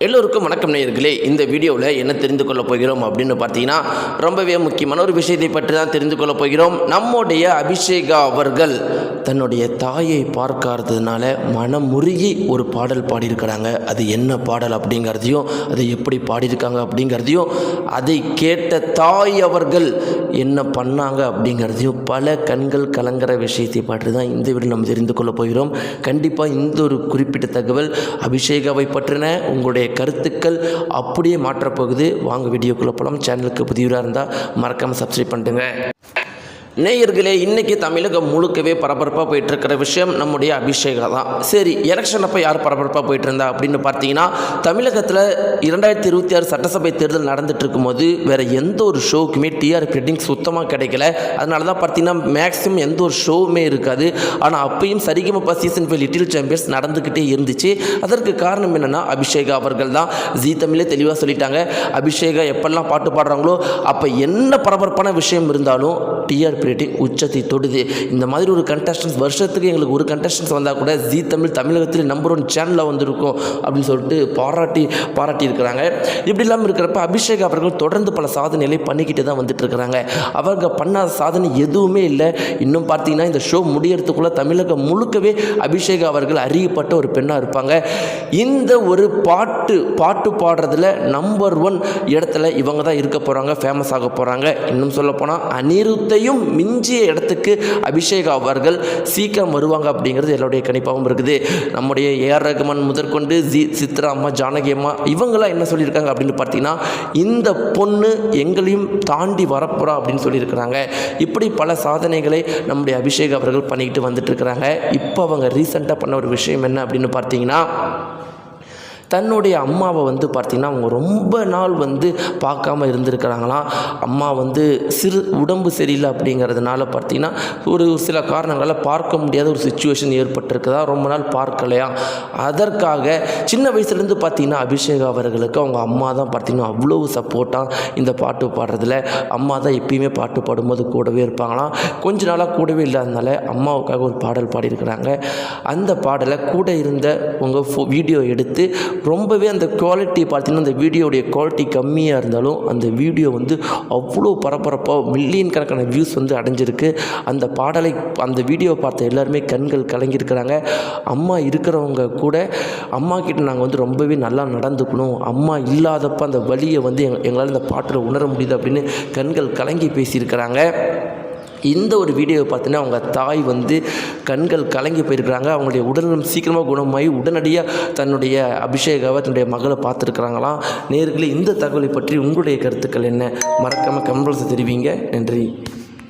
எல்லோருக்கும் வணக்கம் நேயர்களே. இந்த வீடியோவில் என்ன தெரிந்து கொள்ள போகிறோம் அப்படின்னு பார்த்தீங்கன்னா, ரொம்பவே முக்கியமான ஒரு விஷயத்தை பற்றி தான் தெரிந்து கொள்ள போகிறோம். நம்முடைய அபிஷேகா அவர்கள் தன்னுடைய தாயை பார்க்காததுனால மனமுருகி ஒரு பாடல் பாடியிருக்கிறாங்க. அது என்ன பாடல் அப்படிங்கிறதையும், அதை எப்படி பாடியிருக்காங்க அப்படிங்கிறதையும், அதை கேட்ட தாய் அவர்கள் என்ன பண்ணாங்க அப்படிங்கிறதையும், பல கண்கள் கலங்குற விஷயத்தை பற்றி தான் இந்த வீடியோ நம்ம தெரிந்து கொள்ள போகிறோம். கண்டிப்பாக இந்த ஒரு குறிப்பிட்ட தகவல் அபிஷேகாவை பற்றின உங்களுடைய கருத்துக்கள் அப்படியே மாற்றப்போகுது. வாங்க வீடியோக்குள்ள போகலாம். சேனலுக்கு புதியவராக இருந்தால் மறக்காமல் சப்ஸ்கிரைப் பண்ணிட்டுங்க. நேயர்களே, இன்றைக்கி தமிழகம் முழுக்கவே பரபரப்பாக போயிட்டுருக்கிற விஷயம் நம்முடைய அபிஷேகா தான். சரி, எலெக்ஷன் அப்போ யார் பரபரப்பாக போயிட்டு இருந்தா அப்படின்னு பார்த்தீங்கன்னா, தமிழகத்தில் 2026 சட்டசபை தேர்தல் நடந்துட்டு இருக்கும்போது வேறு எந்த ஒரு ஷோவுக்குமே டிஆர்பி ரேட்டிங் சுத்தமாக கிடைக்கல. அதனால தான் பார்த்தீங்கன்னா மேக்ஸிமம் எந்த ஒரு ஷோவுமே இருக்காது. ஆனால் அப்பயும் சரிகமபா சீசன் 5 லிட்டில் சாம்பியன்ஸ் நடந்துக்கிட்டே இருந்துச்சு. அதற்கு காரணம் என்னென்னா அபிஷேகா அவர்கள் தான். ஜீ தமிழே தெளிவாக சொல்லிட்டாங்க, அபிஷேகா எப்பெல்லாம் பாட்டு பாடுறாங்களோ அப்போ என்ன பரபரப்பான விஷயம் இருந்தாலும் டிஆர்பி ரேட்டிங் உச்சத்தை தொடுது. இந்த மாதிரி ஒரு கண்டஸ்டன்ஸ் வருஷத்துக்கு எங்களுக்கு ஒரு கண்டஸ்டன்ஸ் வந்தால் கூட ஜீ தமிழ் தமிழகத்தில் நம்பர் 1 சேனலில் வந்திருக்கும் அப்படின்னு சொல்லிட்டு பாராட்டி இருக்கிறாங்க. இப்படி இல்லாமல் இருக்கிறப்ப அபிஷேக் அவர்கள் தொடர்ந்து பல சாதனைகளை பண்ணிக்கிட்டு தான் வந்துட்டு இருக்கிறாங்க. அவங்க பண்ணாத சாதனை எதுவுமே இல்லை. இன்னும் பார்த்தீங்கன்னா இந்த ஷோ முடியறதுக்குள்ளே தமிழகம் முழுக்கவே அபிஷேக் அவர்கள் அறியப்பட்ட ஒரு பெண்ணாக இருப்பாங்க. இந்த ஒரு பாட்டு பாடுறதுல நம்பர் 1 இடத்துல இவங்க தான் இருக்க போகிறாங்க, ஃபேமஸ் ஆக போகிறாங்க. இன்னும் சொல்லப்போனால் அனிருத்தையும் மிஞ்சிய இடத்துக்கு அபிஷேகா அவர்கள் சீக்கிரம் வருவாங்க அப்படிங்கிறது என்னுடைய கணிப்பாகவும் இருக்குது. நம்முடைய ஏஆர் ரகுமான் முதற்கொண்டு சித்ரா அம்மா, ஜானகி அம்மா இவங்களாம் என்ன சொல்லியிருக்காங்க அப்படின்னு பார்த்தீங்கன்னா, இந்த பொண்ணு எங்களையும் தாண்டி வரப்போறா அப்படின்னு சொல்லியிருக்கிறாங்க. இப்படி பல சாதனைகளை நம்முடைய அபிஷேகா அவர்கள் பண்ணிக்கிட்டு வந்துட்டு இருக்கிறாங்க. இப்போ அவங்க ரீசெண்டாக பண்ண ஒரு விஷயம் என்ன அப்படின்னு பார்த்தீங்கன்னா, தன்னுடைய அம்மாவை பார்த்திங்கன்னா அவங்க ரொம்ப நாள் பார்க்காம இருந்திருக்கிறாங்களாம். அம்மா உடம்பு சரியில்லை அப்படிங்கிறதுனால பார்த்திங்கன்னா ஒரு சில காரணங்களால் பார்க்க முடியாத ஒரு சுச்சுவேஷன் ஏற்பட்டிருக்குதா, ரொம்ப நாள் பார்க்கலையா. அதற்காக சின்ன வயசுலேருந்து பார்த்திங்கன்னா அபிஷேகா அவர்களுக்கு அவங்க அம்மா தான் பார்த்திங்கன்னா அவ்வளோ சப்போர்ட்டாக இந்த பாட்டு பாடுறதுல. அம்மா தான் எப்பயுமே பாட்டு பாடும்போது கூடவே இருப்பாங்களாம். கொஞ்ச நாளாக கூடவே இல்லாதனால அம்மாவுக்காக ஒரு பாடல் பாடியிருக்கிறாங்க. அந்த பாடலை கூட இருந்த உங்கள் வீடியோ எடுத்து ரொம்பவே அந்த குவாலிட்டி பார்த்தீங்கன்னா, அந்த வீடியோடைய குவாலிட்டி கம்மியாக இருந்தாலும் அந்த வீடியோ அவ்வளோ பரபரப்பாக மில்லியன் கணக்கான வியூஸ் அடைஞ்சிருக்கு. அந்த வீடியோவை பார்த்த எல்லாருமே கண்கள் கலங்கியிருக்கிறாங்க. அம்மா இருக்கிறவங்க கூட அம்மா கிட்ட நாங்கள் ரொம்பவே நல்லா நடந்துக்கணும், அம்மா இல்லாதப்போ அந்த வலியை எங்களால் இந்த பாட்டில் உணர முடியுது அப்படின்னு கண்கள் கலங்கி பேசியிருக்கிறாங்க. இந்த ஒரு வீடியோவை பார்த்தீங்கன்னா அவங்க தாய் கண்கள் கலங்கி போயிருக்கிறாங்க. அவங்களுடைய உடல்நலம் சீக்கிரமாக குணமாகி உடனடியாக தன்னுடைய அபிஷேகாவை தன்னுடைய மகளை பார்த்துருக்குறாங்களாம். நேயர்களே, இந்த தகவலை பற்றி உங்களுடைய கருத்துக்கள் என்ன? மறக்காமல் கமெண்ட்ஸ் தெரிவிங்க. நன்றி.